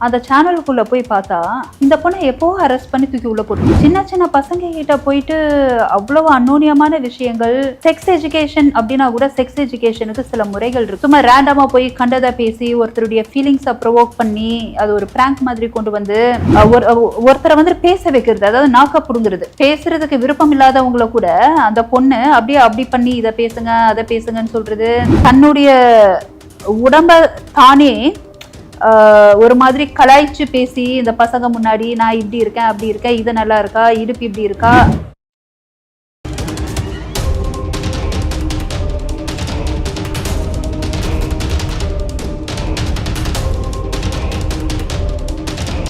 அந்த சேனலுக்குள்ள போய் பார்த்தா இந்த பொண்ணை எப்போ அரெஸ்ட் பண்ணி தூக்கி உள்ள போட்டு சின்ன சின்ன பசங்க கிட்ட போயிட்டு அவ்வளவு அன்னோனியமான விஷயங்கள். செக்ஸ் எஜுகேஷன் அப்படின்னா கூட செக்ஸ் எஜுகேஷனுக்கு சில முறைகள் இருக்கு. சும்மா ரேண்டமா போய் கண்டதை பேசி ஒருத்தருடைய ஃபீலிங்ஸை ப்ரொவோக் பண்ணி அது ஒரு பிராங்க் மாதிரி கொண்டு வந்து ஒருத்தரை வந்து பேச வைக்கிறது, அதாவது நாக்க புடுங்கிறது. பேசுறதுக்கு விருப்பம் இல்லாதவங்கள கூட அந்த பொண்ணு அப்படியே அப்படி பண்ணி இதை பேசுங்க அதை பேசுங்கன்னு சொல்றது. தன்னுடைய உடம்ப தானே ஒரு மாதிரி கலாய்ச்சி பேசி இந்த பசங்க முன்னாடி நான் இப்படி இருக்கேன் அப்படி இருக்கேன், இது நல்லா இருக்கா, இடுப்பு இப்படி இருக்கா.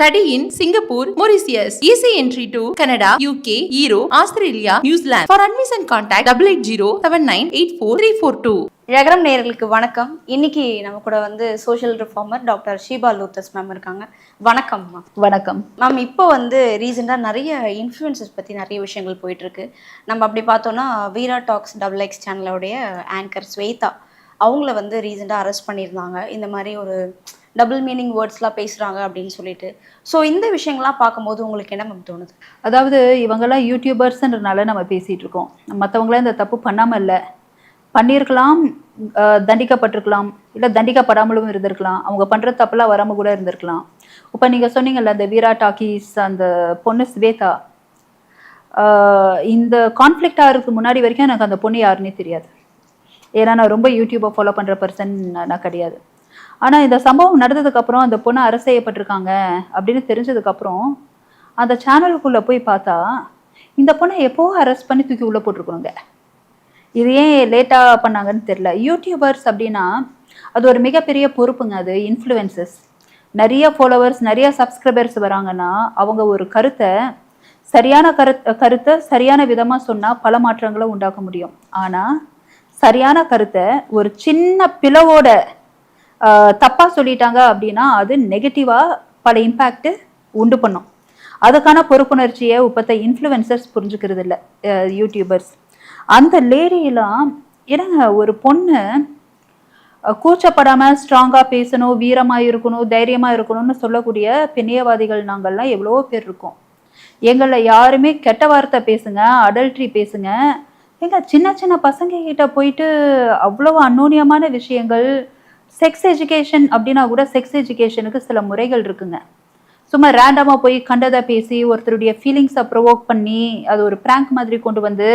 Study in Singapore, Mauritius. Easy entry to Canada, UK, Europe, Australia, New Zealand. For admission contact 8807984342. ஜெகரம் நேயர்களுக்கு வணக்கம். இன்னைக்கு நம்ம கூட வந்து social reformer doctor Sheeba Luthas ma'am இருக்காங்க. வணக்கம் மேம். வணக்கம் மேம். இப்போ வந்து ரீசெண்டாக நிறைய இன்ஃப்ளூயன்சஸ் பற்றி நிறைய விஷயங்கள் போயிட்டுருக்கு. நம்ம அப்படி பார்த்தோன்னா வீரா டாக்ஸ் XX சேனலோடைய ஆங்கர் ஸ்வேதா அவங்கள வந்து ரீசெண்டாக அரெஸ்ட் பண்ணியிருந்தாங்க. இந்த மாதிரி ஒரு டபுள் மீனிங் வேர்ட்ஸ்லாம் பேசுகிறாங்க அப்படின்னு சொல்லிட்டு. ஸோ இந்த விஷயங்கள்லாம் பார்க்கும்போது உங்களுக்கு என்ன மேம் தோணுது? அதாவது இவங்கெல்லாம் யூடியூபர்ஸ்ன்றனால நம்ம பேசிகிட்டு இருக்கோம். மற்றவங்களாம் இந்த தப்பு பண்ணாமல் இல்லை, பண்ணியிருக்கலாம், தண்டிக்கப்பட்டிருக்கலாம், இல்லை தண்டிக்கப்படாமலும் இருந்திருக்கலாம், அவங்க பண்ணுற தப்பெல்லாம் வராமல் கூட இருந்திருக்கலாம். இப்போ நீங்கள் சொன்னீங்கல்ல அந்த வீரா டாக்கீஸ் அந்த பொண்ணு ஸ்வேதா, இந்த கான்ஃப்ளிக்ட் ஆகிறதுக்கு முன்னாடி வரைக்கும் எனக்கு அந்த பொண்ணு யாருன்னே தெரியாது. ஏன்னா நான் ரொம்ப யூடியூப்பை ஃபாலோ பண்ணுற பர்சன் நான் கிடையாது. ஆனால் இந்த சம்பவம் நடந்ததுக்கப்புறம் அந்த பொண்ணு அரெஸ்ட் செய்யப்பட்டிருக்காங்க அப்படின்னு தெரிஞ்சதுக்கப்புறம் அந்த சேனலுக்குள்ளே போய் பார்த்தா இந்த பொண்ணை எப்போ அரெஸ்ட் பண்ணி தூக்கி உள்ளே போட்டிருக்கணுங்க. இது ஏன் லேட்டாக பண்ணாங்கன்னு தெரில. யூடியூபர்ஸ் அப்படின்னா அது ஒரு மிகப்பெரிய பொறுப்புங்க. அது இன்ஃப்ளூயன்சஸ், நிறைய ஃபாலோவர்ஸ் நிறைய சப்ஸ்கிரைபர்ஸ் வராங்கன்னா அவங்க ஒரு கருத்தை சரியான கருத்தை சரியான விதமாக சொன்னால் பல மாற்றங்களை உண்டாக்க முடியும். ஆனால் சரியான கருத்தை ஒரு சின்ன பிளவோட தப்பாக சொல்லிட்டாங்க அப்படின்னா அது நெகட்டிவாக பல இம்பேக்ட் உண்டு பண்ணும். அதுக்கான பொறுப்புணர்ச்சியை இப்போத்த இன்ஃப்ளூயன்சர்ஸ் புரிஞ்சுக்கிறது இல்லை யூடியூபர்ஸ். அந்த லேடியெல்லாம் ஏன்னா ஒரு பொண்ணு கூச்சப்படாமல் ஸ்ட்ராங்காக பேசணும், வீரமாக இருக்கணும், தைரியமாக இருக்கணும்னு சொல்லக்கூடிய பெண்ணியவாதிகள் நாங்கள்லாம் எவ்வளோ பேர் இருக்கோம். எங்களில் யாருமே கெட்ட வார்த்தை பேசுங்க, அடல்ட்ரி பேசுங்க, எங்க சின்ன சின்ன பசங்க கிட்ட போயிட்டு அவ்வளோ அன்னோனியமான விஷயங்கள். செக்ஸ் எஜுகேஷன் அப்படின்னா கூட செக்ஸ் எஜுகேஷனுக்கு சில முறைகள் இருக்குங்க. சும்மா ரேண்டமாக போய் கண்டதை பேசி ஒருத்தருடைய ஃபீலிங்ஸை ப்ரொவோக் பண்ணி அது ஒரு பிராங்க் மாதிரி கொண்டு வந்து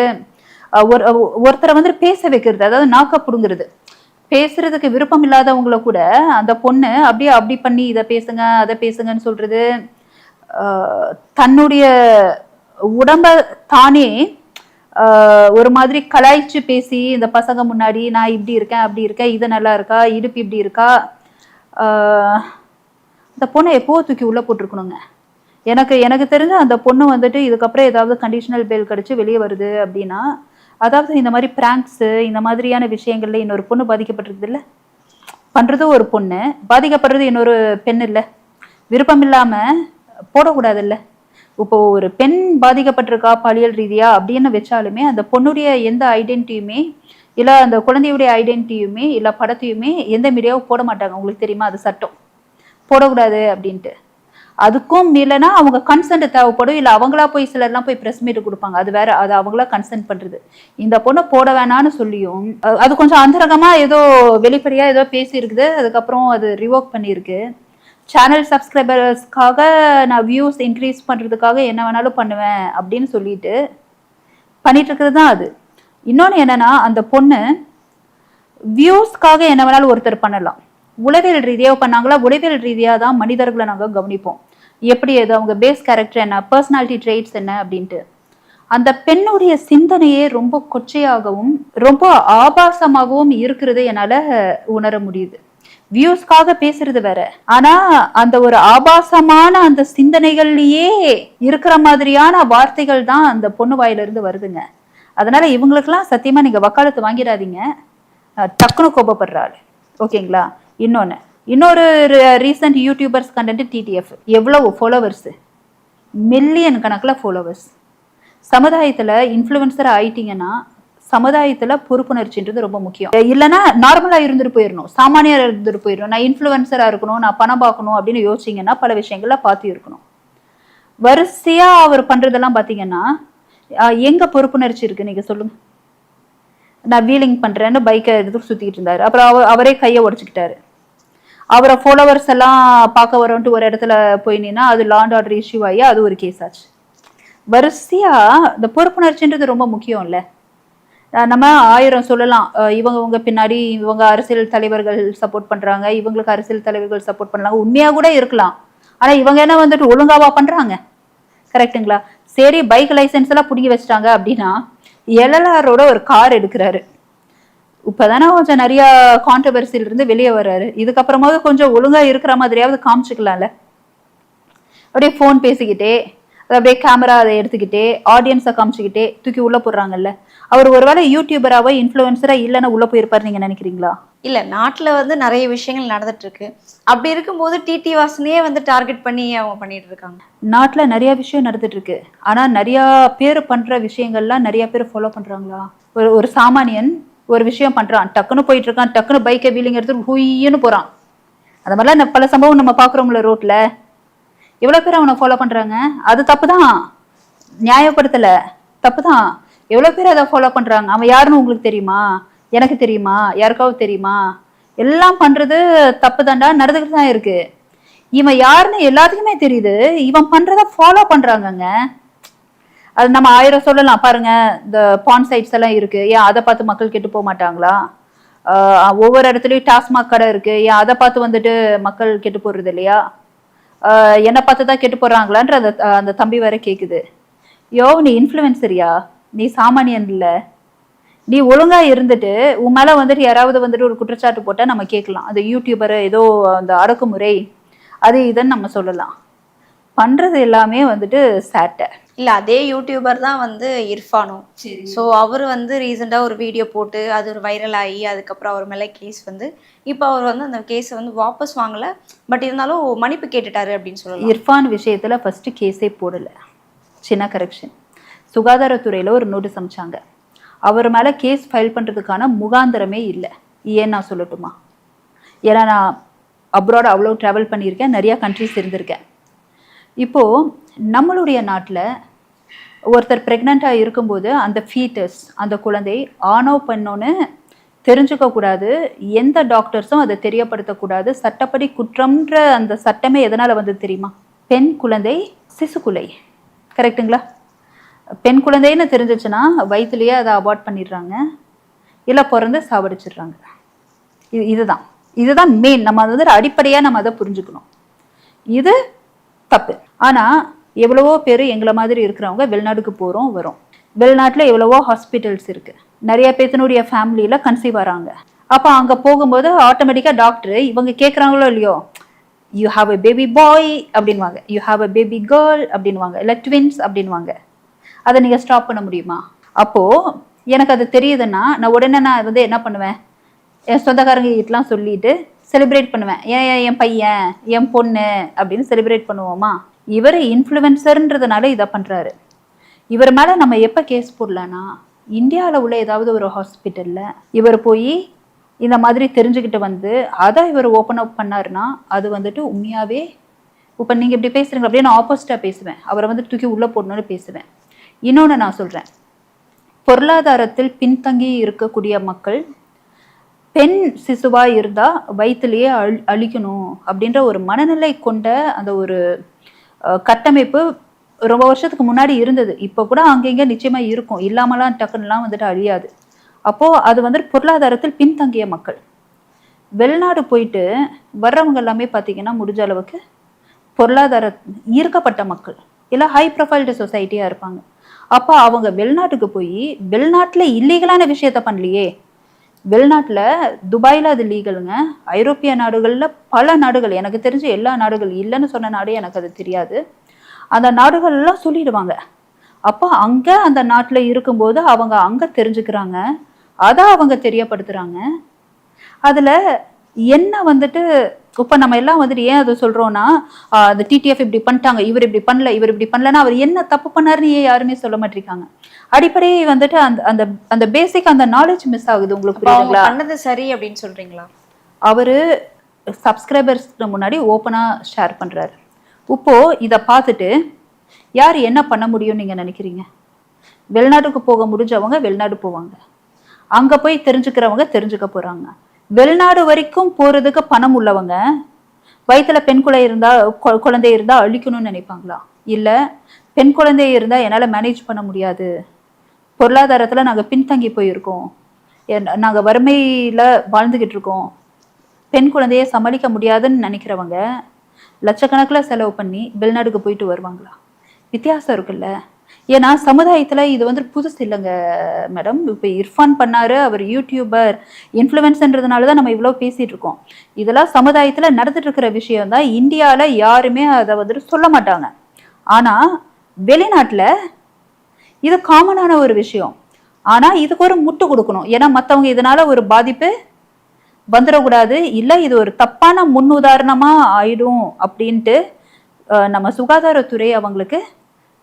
ஒருத்தரை வந்து பேச வைக்கிறது, அதாவது நாக்க புடுங்கிறது. பேசுறதுக்கு விருப்பம் இல்லாதவங்கள கூட அந்த பொண்ணு அப்படியே அப்படி பண்ணி இதை பேசுங்க அதை பேசுங்கன்னு சொல்றது. தன்னுடைய உடம்ப தானே ஒரு மாதிரி கலாய்ச்சி பேசி இந்த பசங்க முன்னாடி நான் இப்படி இருக்கேன் அப்படி இருக்கேன், இது நல்லா இருக்கா, இடுப்பு இப்படி இருக்கா. அந்த பொண்ணை எப்போ தூக்கி உள்ளே போட்டிருக்கணுங்க. எனக்கு தெரிஞ்ச அந்த பொண்ணு வந்துட்டு இதுக்கப்புறம் ஏதாவது கண்டிஷனல் பெயில் கிடச்சி வெளியே வருது அப்படின்னா, அதாவது இந்த மாதிரி பிராங்க்ஸு இந்த மாதிரியான விஷயங்கள்ல இன்னொரு பொண்ணு பாதிக்கப்பட்டிருக்குது இல்லை, பண்ணுறது ஒரு பொண்ணு, பாதிக்கப்படுறது இன்னொரு பெண் இல்லை, விருப்பம் இல்லாமல் போடக்கூடாது இல்லை. இப்போ ஒரு பெண் பாதிக்கப்பட்டிருக்கா பாலியல் ரீதியா அப்படின்னு வச்சாலுமே அந்த பொண்ணுடைய எந்த ஐடென்டிட்டியுமே இல்லை அந்த குழந்தையுடைய ஐடென்டிட்டியுமே இல்லை படத்தையுமே எந்த மீடியாவும் போட மாட்டாங்க. உங்களுக்கு தெரியுமா, அது சட்டம், போடக்கூடாது அப்படின்ட்டு. அதுக்கும் இல்லைன்னா அவங்க கன்சென்ட் தேவைப்படும், இல்லை அவங்களா போய் சிலர்லாம் போய் ப்ரெஸ் மீட் கொடுப்பாங்க, அது வேற, அது அவங்களா கன்சென்ட் பண்ணுறது. இந்த பொண்ணை போட வேணான்னு சொல்லியும் அது கொஞ்சம் அந்தரகமாக ஏதோ வெளிப்படையாக ஏதோ பேசியிருக்குது, அதுக்கப்புறம் அது ரிவோக் பண்ணியிருக்கு. சேனல் சப்ஸ்கிரைபர்ஸ்க்காக நான் வியூஸ் இன்க்ரீஸ் பண்ணுறதுக்காக என்ன வேணாலும் பண்ணுவேன் அப்படின்னு சொல்லிட்டு பண்ணிட்டு இருக்கிறது தான் அது. இன்னொன்று என்னன்னா, அந்த பொண்ணு வியூஸ்க்காக என்ன வேணாலும் ஒருத்தர் பண்ணலாம். உளவியல் ரீதியாக பண்ணாங்களா, உளவியல் ரீதியாக தான் மனிதர்களை நாங்கள் கவனிப்போம். எப்படி அது அவங்க பேஸ் கேரக்டர் என்ன, பர்சனாலிட்டி ட்ரெய்ட்ஸ் என்ன அப்படின்ட்டு. அந்த பெண்ணுடைய சிந்தனையே ரொம்ப கொச்சையாகவும் ரொம்ப ஆபாசமாகவும் இருக்கிறது என்னால் உணர முடியுது. வியூஸ்க்காக பேசுறது வேற, ஆனா அந்த ஒரு ஆபாசமான அந்த சிந்தனைகள்லயே இருக்கிற மாதிரியான வார்த்தைகள் தான் அந்த பொண்ணு வாயிலிருந்து வருதுங்க. அதனால இவங்களுக்கெல்லாம் சத்தியமா நீங்க வக்காலத்து வாங்கிடாதீங்க, டக்குனு கோபப்படுறாள். ஓகேங்களா? இன்னொரு ரீசன்ட் யூடியூபர்ஸ் கண்டென்ட் TTF, எவ்வளவு ஃபாலோவர்ஸ், மில்லியன் கணக்கில் ஃபாலோவர்ஸ். சமுதாயத்தில் இன்ஃப்ளூயன்சர் ஆயிட்டீங்கன்னா சமுதாயத்துல பொறுப்புணர்ச்சின்றது ரொம்ப முக்கியம். இல்லைன்னா நார்மலா இருந்துட்டு போயிடணும், சாமானியா இருந்துட்டு போயிடணும். நான் இன்ஃப்ளூயன்சரா இருக்கணும், நான் பணம் பார்க்கணும் அப்படின்னு யோசிச்சிங்கன்னா பல விஷயங்கள்ல பார்த்து இருக்கணும். வரிசையா அவர் பண்றதெல்லாம் பாத்தீங்கன்னா எங்க பொறுப்புணர்ச்சி இருக்கு நீங்க சொல்லுங்க. நான் வீலிங் பண்றேன்னு பைக்கை எடுத்து சுத்திட்டு இருந்தாரு, அப்புறம் அவரே கையை உடைச்சுக்கிட்டாரு. அவரை ஃபாலோவர்ஸ் எல்லாம் பார்க்க வரோன்ட்டு ஒரு இடத்துல போய் நின்னா அது லா அண்ட் ஆர்டர் இஷ்யூ ஆகி அது ஒரு கேஸ் ஆச்சு. வரிசையா இந்த பொறுப்புணர்ச்சின்றது ரொம்ப முக்கியம் இல்ல. நம்ம 1000 சொல்லலாம், இவங்க பின்னாடி இவங்க அரசியல் தலைவர்கள் சப்போர்ட் பண்றாங்க, இவங்களுக்கு அரசியல் தலைவர்கள் சப்போர்ட் பண்றாங்க, உண்மையா கூட இருக்கலாம். ஆனா இவங்க என்ன வந்துட்டு ஒழுங்காவா பண்றாங்க? கரெக்டுங்களா? சரி, பைக் லைசன்ஸ் எல்லாம் புடிங்கி வச்சிட்டாங்க அப்படின்னா எல்எல்ஆரோட ஒரு கார் எடுக்கிறாரு. இப்பதானே கொஞ்சம் நிறைய கான்ட்ரவர்சியில இருந்து வெளியே வர்றாரு. இதுக்கப்புறமாவது கொஞ்சம் ஒழுங்கா இருக்கிற மாதிரியாவது காமிச்சுக்கலாம்ல. அப்படியே போன் பேசிக்கிட்டே அப்படியே கேமரா அதை எடுத்துக்கிட்டே ஆடியன்ஸை காமிச்சுக்கிட்டே தூக்கி உள்ள போடுறாங்கல்ல. அவர் ஒருவேளை யூடியூபராவோ இன்ஃப்ளூயன்சரா இல்லைன்னா உள்ள போயிருப்பாரு நீங்க நினைக்கிறீங்களா? இல்ல, நாட்டுல வந்து நிறைய விஷயங்கள் நடந்துட்டு இருக்கு. அப்படி இருக்கும்போது டிடி வாசனையே வந்து டார்கெட் பண்ணி அவங்க பண்ணிட்டு இருக்காங்க. நாட்டுல நிறைய விஷயம் நடந்துட்டு இருக்கு. ஆனா நிறைய பேர் பண்ற விஷயங்கள்லாம் நிறைய பேர் ஃபாலோ பண்றாங்களா? ஒரு சாமானியன் ஒரு விஷயம் பண்றான், டக்குன்னு போயிட்டு இருக்கான், டக்குன்னு பைக்கை வீலிங் எடுத்து ஹுய்ன்னு போறான். அந்த மாதிரிலாம் பல சம்பவம் நம்ம பாக்குறோம்ல ரோட்ல. எவ்வளவு பேர் அவனை ஃபாலோ பண்றாங்க? அது தப்புதான், நியாயப்படுத்தல, தப்புதான். எவ்வளவு பேர் அதை ஃபாலோ பண்றாங்க? அவன் யாருன்னு உங்களுக்கு தெரியுமா? எனக்கு தெரியுமா? யாருக்காவது தெரியுமா? எல்லாம் பண்றது தப்பு தாண்டா, நடந்துக்கிட்டு தான் இருக்கு. இவன் யாருன்னு எல்லாத்துக்குமே தெரியுது, இவன் பண்றத ஃபாலோ பண்றாங்கங்க. அது நம்ம 1000 சொல்லலாம் பாருங்க. இந்த பான் சைட்ஸ் எல்லாம் இருக்கு, ஏன் அதை பார்த்து மக்கள் கெட்டு போக மாட்டாங்களா? ஒவ்வொரு இடத்துலயும் டாஸ்மாக் கடை இருக்கு, ஏன் அதை பார்த்து வந்துட்டு மக்கள் கெட்டு போடுறது இல்லையா? என்னை பார்த்து தான் கெட்டு போடுறாங்களான்ற அந்த தம்பி வேற கேக்குது. நீ இன்ஃப்ளூயன்சரியா? நீ சாமானியன் இல்ல. நீ ஒழுங்கா இருந்துட்டு உன் மேல வந்துட்டு யாராவது வந்துட்டு ஒரு குற்றச்சாட்டு போட்டா நம்ம கேட்கலாம், அந்த யூடியூபர் ஏதோ அந்த அடக்குமுறை அது இதுன்னு நம்ம சொல்லலாம். பண்றது எல்லாமே வந்துட்டு சேட்டை இல்ல. அதே யூடியூபர் தான் வந்து இர்ஃபானும். ஸோ அவர் வந்து ரீசெண்டா ஒரு வீடியோ போட்டு அது ஒரு வைரல் ஆகி அதுக்கப்புறம் அவர் மேலே கேஸ் வந்து இப்போ அவர் வந்து அந்த கேஸை வந்து வாபஸ் வாங்கல, பட் இருந்தாலும் மன்னிப்பு கேட்டுட்டாரு அப்படின்னு சொல்லலாம். இர்ஃபான் விஷயத்துல ஃபர்ஸ்ட் கேஸே போடல. சின்ன கரெக்ஷன், சுகாதாரத்துறையில ஒரு நோட்டீஸ் அனுப்பிச்சாங்க. அவர் மேல கேஸ் ஃபைல் பண்றதுக்கான முகாந்திரமே இல்லை. ஏன் நான் சொல்லட்டுமா? ஏன்னா நான் அப்ராட் அவ்வளோ ட்ராவல் பண்ணியிருக்கேன், நிறைய கண்ட்ரிஸ் இருந்திருக்கேன். இப்போ நம்மளுடைய நாட்டில் ஒருத்தர் ப்ரெக்னெண்ட்டாக இருக்கும்போது அந்த ஃபீட்டஸ், அந்த குழந்தை ஆணோ பெண்ணோன்னு தெரிஞ்சுக்க கூடாது, எந்த டாக்டர்ஸும் அதை தெரியப்படுத்தக்கூடாது. சட்டப்படி குற்றம்ன்ற அந்த சட்டமே எதனால் வந்து தெரியுமா? பெண் குழந்தை சிசுக்குலை, கரெக்டுங்களா? பெண் குழந்தைன்னு தெரிஞ்சிச்சுன்னா வயிற்றுலேயே அதை அபார்ட் பண்ணிடுறாங்க, இல்லை பிறந்து சாவடிச்சிடுறாங்க. இதுதான் மெயின். நம்ம வந்து அடிப்படையாக நம்ம அதை புரிஞ்சுக்கணும். இது தப்பு. ஆனால் எவ்வளவோ பேர் எங்களை மாதிரி இருக்கிறவங்க வெளிநாட்டுக்கு போகிறோம் வரோம். வெளிநாட்டில் எவ்வளவோ ஹாஸ்பிட்டல்ஸ் இருக்குது, நிறைய பேத்தினுடைய ஃபேமிலியில் கன்சீவ் ஆகிறாங்க. அப்போ அங்கே போகும்போது ஆட்டோமேட்டிக்காக டாக்டர் இவங்க கேட்குறாங்களோ இல்லையோ, you have a baby boy அப்படின்வாங்க, you have a baby girl அப்படின்வாங்க, இல்லை ட்வின்ஸ் அப்படின்வாங்க. அதை நீங்கள் ஸ்டாப் பண்ண முடியுமா? அப்போது எனக்கு அது தெரியுதுன்னா நான் உடனே நான் வந்து என்ன பண்ணுவேன், என் சொந்தக்காரங்க கிட்டலாம் சொல்லிட்டு செலிப்ரேட் பண்ணுவேன். என் பையன், என் பொண்ணு அப்படின்னு செலிப்ரேட் பண்ணுவோமா? இவர் இன்ஃப்ளூயன்சர்ன்றதுனால இதை பண்ணுறாரு. இவர் மேலே நம்ம எப்போ கேஸ் போடலான்னா, இந்தியாவில் உள்ள ஏதாவது ஒரு ஹாஸ்பிட்டலில் இவர் போய் இந்த மாதிரி தெரிஞ்சுக்கிட்டு வந்து அதை இவர் ஓப்பன் அப் பண்ணாருன்னா அது வந்துட்டு உண்மையாகவே, இப்போ நீங்கள் இப்படி பேசுகிறீங்க அப்படியே நான் ஆப்போசிட்டாக பேசுவேன், அவரை வந்து தூக்கி உள்ளே போடணும்னு பேசுவேன். இன்னொன்று நான் சொல்கிறேன், பொருளாதாரத்தில் பின்தங்கி இருக்கக்கூடிய மக்கள் பெண் சிசுவாக இருந்தால் வயிற்றுலேயே அழிக்கணும் அப்படின்ற ஒரு மனநிலை கொண்ட அந்த ஒரு கட்டமைப்பு ரொம்ப வருஷத்துக்கு முன்னாடி இருந்தது. இப்போ கூட அங்கங்கே நிச்சயமாக இருக்கும், இல்லாமலாம் டக்குன்னெலாம் வந்துட்டு அழியாது. அப்போது அது வந்துட்டு பொருளாதாரத்தில் பின்தங்கிய மக்கள். வெளிநாடு போயிட்டு வர்றவங்க எல்லாமே பார்த்தீங்கன்னா முடிஞ்ச அளவுக்கு பொருளாதார ஈர்க்கப்பட்ட மக்கள், இல்லை ஹை ப்ரொஃபைல்டு சொசைட்டியாக இருப்பாங்க. அப்போ அவங்க வெளிநாட்டுக்கு போய் வெளிநாட்டில் இல்லீகலான விஷயத்த பண்ணலையே. வெளிநாட்டில் துபாயில் அது லீகலுங்க, ஐரோப்பிய நாடுகளில் பல நாடுகள், எனக்கு தெரிஞ்ச எல்லா நாடுகள் இல்லைன்னு சொன்ன நாடே எனக்கு அது தெரியாது, அந்த நாடுகள்லாம் சொல்லிடுவாங்க. அப்போ அங்கே அந்த நாட்டில் இருக்கும்போது அவங்க அங்கே தெரிஞ்சுக்கிறாங்க, அதை அவங்க தெரியப்படுத்துகிறாங்க. அதில் என்ன வந்துட்டு இப்போ நம்ம எல்லாம் வந்துட்டு ஏன் அதை சொல்றோம்னா அந்த டிடிஎஃப் இப்படி பண்ணிட்டாங்க, இவர் இப்படி பண்ணல, இவர் இப்படி பண்ணலன்னா அவர் என்ன தப்பு பண்ணாருன்னு ஏன் யாருமே சொல்ல மாட்டிருக்காங்க. அடிப்படை வந்துட்டு அந்த அந்த அந்த பேசிக் அந்த நாலேஜ் மிஸ் ஆகுது. உங்களுக்கு புரியுதுங்களா? பண்ணது சரி அப்படின்னு சொல்றீங்களா? அவரு சப்ஸ்கிரைபர்ஸ்க்கு முன்னாடி ஓப்பனா ஷேர் பண்றாரு. இப்போ இதை பார்த்துட்டு யார் என்ன பண்ண முடியும்னு நீங்க நினைக்கிறீங்க? வெளிநாட்டுக்கு போக முடிஞ்சவங்க வெளிநாடு போவாங்க, அங்க போய் தெரிஞ்சுக்கிறவங்க தெரிஞ்சுக்க போறாங்க. வெளிநாடு வரைக்கும் போறதுக்கு பணம் உள்ளவங்க வயிற்றுல பெண் குழந்தை இருந்தா அழிக்கணும்னு நினைப்பாங்களா? இல்ல பெண் குழந்தை இருந்தா என்னால மேனேஜ் பண்ண முடியாது, பொருளாதாரத்துல நாங்க பின்தங்கி போயிருக்கோம், நாங்க வறுமையில வாழ்ந்துகிட்டு இருக்கோம், பெண் குழந்தைய சமாளிக்க முடியாதுன்னு நினைக்கிறவங்க லட்சக்கணக்கில் செலவு பண்ணி வெளிநாடுக்கு போயிட்டு வருவாங்களா? வித்தியாசம் இருக்குல்ல. ஏன்னா சமுதாயத்துல இது வந்து புதுசு இல்லைங்க மேடம். இப்போ இர்ஃபான் பண்ணாரு, அவர் யூடியூபர் இன்ஃப்ளூயன்ஸ்ன்றதுனால நம்ம இவ்வளோ பேசிட்டு இருக்கோம். இதெல்லாம் சமுதாயத்துல நடந்துட்டு இருக்கிற விஷயம் தான். இந்தியாவில் யாருமே அதை வந்துட்டு சொல்ல மாட்டாங்க. ஆனா வெளிநாட்டுல இது காமனான ஒரு விஷயம். ஆனா இதுக்கு ஒரு முட்டு கொடுக்கணும். ஏன்னா மற்றவங்க இதனால ஒரு பாதிப்பு வந்துடக்கூடாது, இல்லை இது ஒரு தப்பான முன் உதாரணமா ஆயிடும் அப்படின்ட்டு நம்ம சுகாதாரத்துறை அவங்களுக்கு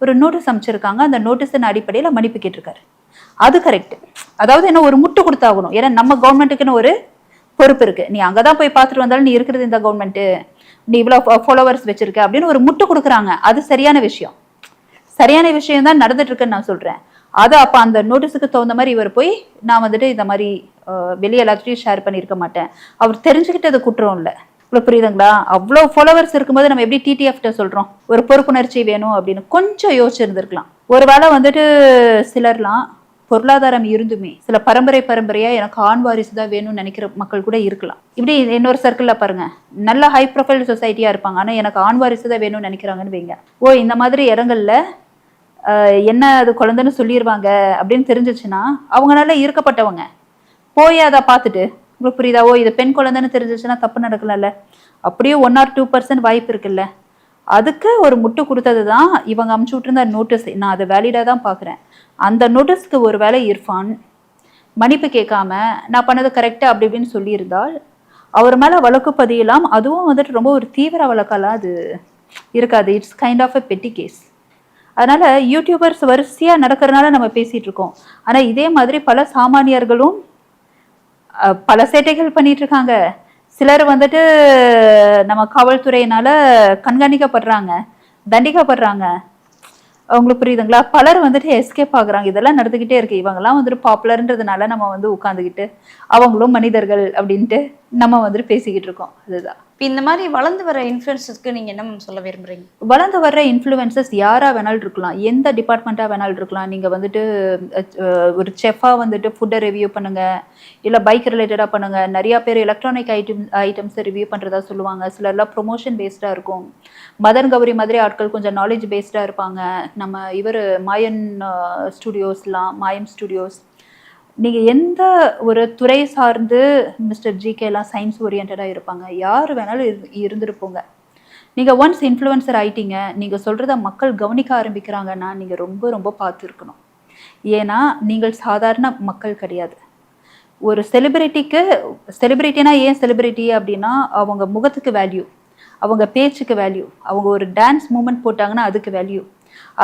ஒரு நோட்டீஸ் அமைச்சிருக்காங்க. அந்த நோட்டீஸின் அடிப்படையில் மன்னிப்பு கேட்டிருக்காரு. அது கரெக்ட். அதாவது என்ன, ஒரு முட்டு கொடுத்தாகணும். ஏன்னா நம்ம கவர்மெண்ட்டுக்குன்னு ஒரு பொறுப்பு இருக்கு. நீ அங்கதான் போய் பார்த்துட்டு வந்தாலும் நீ இருக்கிறது இந்த கவர்மெண்ட், நீ இவ்வளவு ஃபாலோவர்ஸ் வச்சிருக்க அப்படின்னு ஒரு முட்டு கொடுக்குறாங்க. அது சரியான விஷயம். சரியான விஷயம் தான் நடந்துட்டு இருக்குன்னு நான் சொல்றேன். அது அப்ப அந்த நோட்டீஸுக்கு தகுந்த மாதிரி இவர் போய் நான் வந்துட்டு இந்த மாதிரி வெளியே எல்லாத்தையும் ஷேர் பண்ணியிருக்க மாட்டேன், அவர் தெரிஞ்சுக்கிட்டது குற்றம் இல்லை. இவ்வளோ புரியுதுங்களா? அவ்வளோ ஃபாலோவர்ஸ் இருக்கும்போது நம்ம எப்படி டிடிஎஃப்ட சொல்றோம் ஒரு பொறுப்புணர்ச்சி வேணும் அப்படின்னு? கொஞ்சம் யோசிச்சிருந்துருக்கலாம். ஒரு வேளை வந்துட்டு சிலர்லாம் பொருளாதாரம் இருந்துமே சில பரம்பரையா எனக்கு ஆண் வாரிசு தான் வேணும்னு நினைக்கிற மக்கள் கூட இருக்கலாம். இப்படி இன்னொரு சர்க்கிள்ல பாருங்க, நல்ல ஹை ப்ரொஃபைல் சொசைட்டியா இருப்பாங்க, ஆனா எனக்கு ஆண் வாரிசு தான் வேணும்னு நினைக்கிறாங்கன்னு வைங்க. இந்த மாதிரி இடங்கள்ல என்ன அது குழந்தைன்னு சொல்லிடுவாங்க அப்படின்னு தெரிஞ்சிச்சுன்னா அவங்களால இருக்கப்பட்டவங்க போய் அதை பார்த்துட்டு உங்களுக்கு புரியுதா, இது பெண் குழந்தைன்னு தெரிஞ்சிச்சுன்னா தப்பு நடக்கலாம்ல. அப்படியே 1 or 2% வாய்ப்பு இருக்குல்ல. அதுக்கு ஒரு முட்டு கொடுத்தது தான் இவங்க அமுச்சு விட்டுருந்த நோட்டீஸ். நான் அதை வேலிடாக தான் பார்க்குறேன். அந்த நோட்டீஸ்க்கு ஒரு வேளை இர்ஃபான் மன்னிப்பு கேட்காம நான் பண்ணது கரெக்டாக அப்படி இப்படின்னு சொல்லியிருந்தால் அவர் மேலே வழக்கு பதியலாம். அதுவும் வந்துட்டு ரொம்ப ஒரு தீவிர வழக்கெல்லாம் அது இருக்காது. இட்ஸ் கைண்ட் ஆஃப் அ பெட்டி கேஸ். அதனால யூடியூபர்ஸ் வரிசையாக நடக்கிறதுனால நம்ம பேசிகிட்டு இருக்கோம். ஆனால் இதே மாதிரி பல சாமானியர்களும் பல சேட்டைகள் பண்ணிட்டு இருக்காங்க. சிலர் வந்துட்டு நம்ம காவல்துறையினால கண்காணிக்கப்படுறாங்க, தண்டிக்கப்படுறாங்க. அவங்களுக்கு புரியுதுங்களா? பலர் வந்துட்டு எஸ்கேப் ஆகுறாங்க. இதெல்லாம் நடந்துகிட்டே இருக்கு. இவங்கெல்லாம் வந்துட்டு பாப்புலர்ன்றதுனால நம்ம வந்து உட்காந்துக்கிட்டு அவங்களும் மனிதர்கள் அப்படின்ட்டு நம்ம வந்துட்டு பேசிக்கிட்டு இருக்கோம். அதுதான். இந்த மாதிரி வளர்ந்து வர இன்ஃப்ளூயன்சஸ்க்கு நீங்க என்ன சொல்ல விரும்புறீங்க? வளர்ந்து வர்ற இன்ஃப்ளூயன்சஸ் யாரா வேணாலும் இருக்கலாம், எந்த டிபார்ட்மெண்ட்டா வேணாலும் இருக்கலாம். நீங்க வந்துட்டு ஒரு செஃபா வந்துட்டு ஃபுட்டை ரிவ்யூ பண்ணுங்க, இல்ல பைக் ரிலேட்டடா பண்ணுங்க. நிறைய பேர் எலக்ட்ரானிக் ஐட்டம்ஸ் ரிவ்யூ பண்றதா சொல்லுவாங்க. சிலர்லாம் ப்ரொமோஷன் பேஸ்டா இருக்கும். மதன் கௌரி மாதிரி ஆட்கள் கொஞ்சம் நாலேஜ் பேஸ்டா இருப்பாங்க. நம்ம இவர் மாயம் ஸ்டுடியோஸ், நீங்க எந்த ஒரு துறை சார்ந்து மிஸ்டர் ஜிகே எல்லாம் சயின்ஸ் ஓரியன்டா இருப்பாங்க. யார் வேணாலும் இருந்துருப்போங்க. நீங்க ஒன்ஸ் இன்ஃப்ளூயன்சர் ஆயிட்டீங்க, நீங்க சொல்றத மக்கள் கவனிக்க ஆரம்பிக்கிறாங்கன்னா நீங்க ரொம்ப ரொம்ப பார்த்து இருக்கணும். ஏன்னா நீங்கள் சாதாரண மக்கள் கிடையாது. ஒரு செலிபிரிட்டினா ஏன் செலிபிரிட்டி அப்படின்னா அவங்க முகத்துக்கு வேல்யூ, அவங்க பேச்சுக்கு வேல்யூ, அவங்க ஒரு டான்ஸ் மூமெண்ட் போட்டாங்கன்னா அதுக்கு வேல்யூ.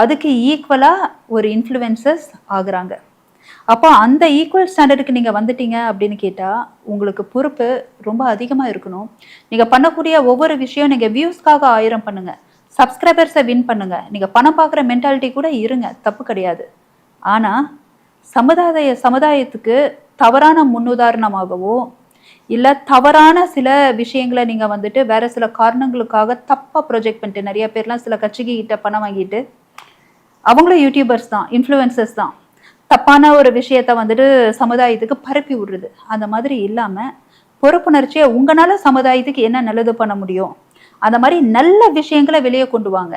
அதுக்கு ஈக்குவலா ஒரு இன்ஃப்ளூயன்சர்ஸ் ஆகுறாங்க. அப்போ அந்த ஈக்குவல் ஸ்டாண்டர்டுக்கு நீங்கள் வந்துட்டீங்க அப்படின்னு கேட்டால் உங்களுக்கு பொறுப்பு ரொம்ப அதிகமாக இருக்கணும். நீங்கள் பண்ணக்கூடிய ஒவ்வொரு விஷயம் நீங்கள் வியூஸ்க்காக 1000 பண்ணுங்க, சப்ஸ்கிரைபர்ஸை வின் பண்ணுங்க, நீங்கள் பணம் பார்க்குற மென்டாலிட்டி கூட இருங்க, தப்பு கிடையாது. ஆனால் சமுதாயத்துக்கு தவறான முன்னுதாரணமாகவோ இல்லை தவறான சில விஷயங்களை நீங்கள் வந்துட்டு வேற சில காரணங்களுக்காக தப்பாக ப்ரொஜெக்ட் பண்ணிட்டு, நிறைய பேர்லாம் சில கட்சிகிட்ட பணம் வாங்கிட்டு அவங்களும் யூடியூபர்ஸ் தான், இன்ஃப்ளூயன்சர்ஸ் தான், தப்பான ஒரு விஷயத்த வந்துட்டு சமுதாயத்துக்கு பரப்பி விடுறது. அந்த மாதிரி இல்லாமல் பொறுப்புணர்ச்சியை உங்களால சமுதாயத்துக்கு என்ன நல்லது பண்ண முடியும் அந்த மாதிரி நல்ல விஷயங்களை வெளியே கொண்டு வாங்க.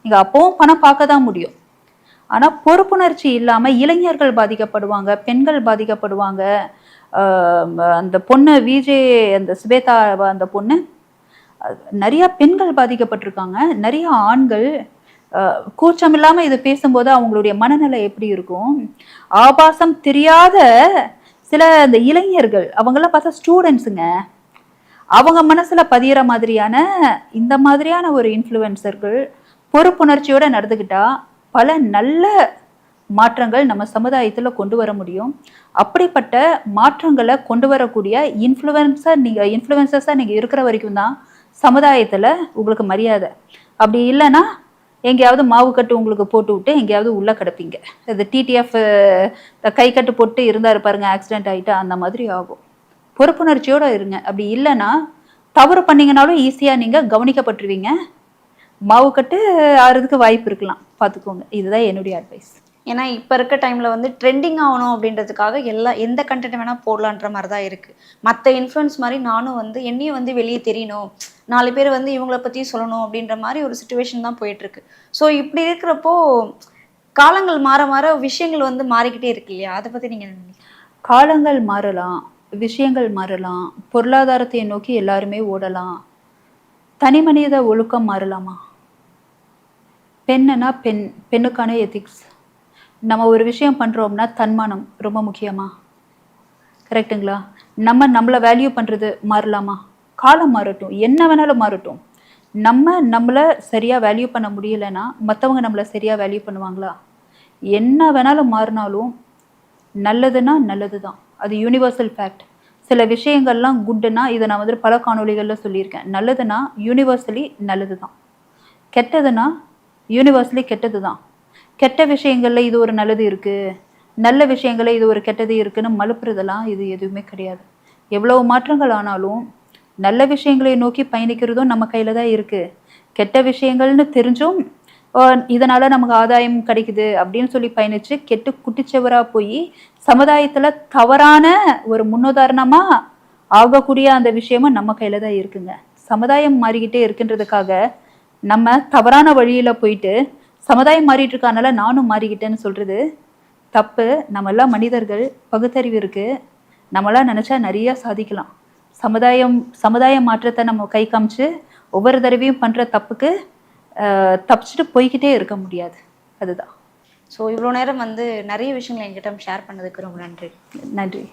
நீங்கள் அப்போவும் பணம் பார்க்க தான் முடியும். ஆனால் பொறுப்புணர்ச்சி இல்லாமல் இளைஞர்கள் பாதிக்கப்படுவாங்க, பெண்கள் பாதிக்கப்படுவாங்க. அந்த பொண்ணு விஜே, அந்த ஸ்வேதா அந்த பொண்ணு, நிறைய பெண்கள் பாதிக்கப்பட்டிருக்காங்க, நிறைய ஆண்கள். கூச்சம் இல்லாம இது பேசும்போது அவங்களுடைய மனநிலை எப்படி இருக்கும்? ஆபாசம் தெரியாத சில இந்த இளைஞர்கள், அவங்கெல்லாம் பார்த்தா ஸ்டூடெண்ட்ஸுங்க, அவங்க மனசுல பதியிற மாதிரியான இந்த மாதிரியான ஒரு இன்ஃப்ளூயன்சர்கள் பொறுப்புணர்ச்சியோட நடந்துக்கிட்டா பல நல்ல மாற்றங்கள் நம்ம சமுதாயத்துல கொண்டு வர முடியும். அப்படிப்பட்ட மாற்றங்களை கொண்டு வரக்கூடிய இன்ஃப்ளூயன்சர்ஸா நீங்க இருக்கிற வரைக்கும் தான் சமுதாயத்துல உங்களுக்கு மரியாதை. அப்படி இல்லைன்னா எங்கேயாவது மாவு கட்டு உங்களுக்கு போட்டு விட்டு எங்கேயாவது உள்ள கிடப்பீங்க. இது டிடிஎஃப் கை கட்டு போட்டு இருந்தாரு பாருங்க, ஆக்சிடென்ட் ஆகிட்டு அந்த மாதிரி ஆகும். பொறுப்புணர்ச்சியோட இருங்க. அப்படி இல்லைன்னா தவறு பண்ணீங்கனாலும் ஈஸியா நீங்க கவனிக்கப்பட்டுருவீங்க. மாவு கட்டு ஆறுறதுக்கு வாய்ப்பு இருக்கலாம், பார்த்துக்கோங்க. இதுதான் என்னுடைய அட்வைஸ். ஏன்னா இப்போ இருக்க டைமில் வந்து ட்ரெண்டிங் ஆகணும் அப்படின்றதுக்காக எந்த கண்டென்ட் வேணால் போடலான்ற மாதிரி தான் இருக்குது. மற்ற இன்ஃப்ளூயன்ஸ் மாதிரி நானும் வந்து என்னையும் வந்து வெளியே தெரியணும், 4 பேர் வந்து இவங்கள பற்றியும் சொல்லணும் அப்படின்ற மாதிரி ஒரு சுச்சுவேஷன் தான் போயிட்டுருக்கு. ஸோ இப்படி இருக்கிறப்போ காலங்கள் மாற மாற விஷயங்கள் வந்து மாறிக்கிட்டே இருக்கு இல்லையா? அதை பற்றி நீங்கள் என்ன நினைக்கிறீங்க? காலங்கள் மாறலாம், விஷயங்கள் மாறலாம், பொருளாதாரத்தை நோக்கி எல்லாருமே ஓடலாம், தனி மனித ஒழுக்கம் மாறலாமா? பெண்ணுனா பெண்ணுக்கான எத்திக்ஸ். நம்ம ஒரு விஷயம் பண்ணுறோம்னா தன்மானம் ரொம்ப முக்கியமா? கரெக்டுங்களா? நம்மளை வேல்யூ பண்ணுறது மாறலாமா? காலம் மாறட்டும், என்ன வேணாலும் மாறட்டும். நம்மளை சரியாக வேல்யூ பண்ண முடியலைன்னா மற்றவங்க நம்மளை சரியாக வேல்யூ பண்ணுவாங்களா? என்ன வேணாலும் மாறினாலும் நல்லதுன்னா நல்லது தான். அது யூனிவர்சல் ஃபேக்ட். சில விஷயங்கள்லாம் குட்டுன்னா, இதை நான் வந்து பல காணொலிகளில் சொல்லியிருக்கேன். நல்லதுன்னா யூனிவர்சலி நல்லது தான், கெட்டதுன்னா யூனிவர்சலி கெட்டது தான். கெட்ட விஷயங்கள்ல இது ஒரு நல்லது இருக்கு, நல்ல விஷயங்கள்ல இது ஒரு கெட்டது இருக்குன்னு மலுப்புறதெல்லாம் இது எதுவுமே கிடையாது. எவ்வளவு மாற்றங்கள் ஆனாலும் நல்ல விஷயங்களை நோக்கி பயணிக்கிறதும் நம்ம கையில தான் இருக்கு. கெட்ட விஷயங்கள்னு தெரிஞ்சும் இதனால நமக்கு ஆதாயம் கிடைக்குது அப்படின்னு சொல்லி பயணிச்சு கெட்டு குட்டிச்சவரா போய் சமுதாயத்துல தவறான ஒரு முன்னுதாரணமா ஆகக்கூடிய அந்த விஷயமும் நம்ம கையில தான் இருக்குங்க. சமுதாயம் மாறிக்கிட்டே இருக்குன்றதுக்காக நம்ம தவறான வழியில போயிட்டு சமுதாயம் மாறிட்டு இருக்கானால நானும் மாறிக்கிட்டேன்னு சொல்றது தப்பு. நம்ம எல்லாம் மனிதர்கள், பகுத்தறிவு இருக்கு, நம்மளாம் நினைச்சா நிறைய சாதிக்கலாம். சமுதாய மாற்றத்தை நம்ம கை காமிச்சு ஒவ்வொரு தடவையும் பண்ற தப்புக்கு தப்பிச்சுட்டு போய்கிட்டே இருக்க முடியாது. அதுதான். ஸோ இவ்வளோ நேரம் வந்து நிறைய விஷயங்கள் என்கிட்ட ஷேர் பண்ணதுக்கு ரொம்ப நன்றி. நன்றி.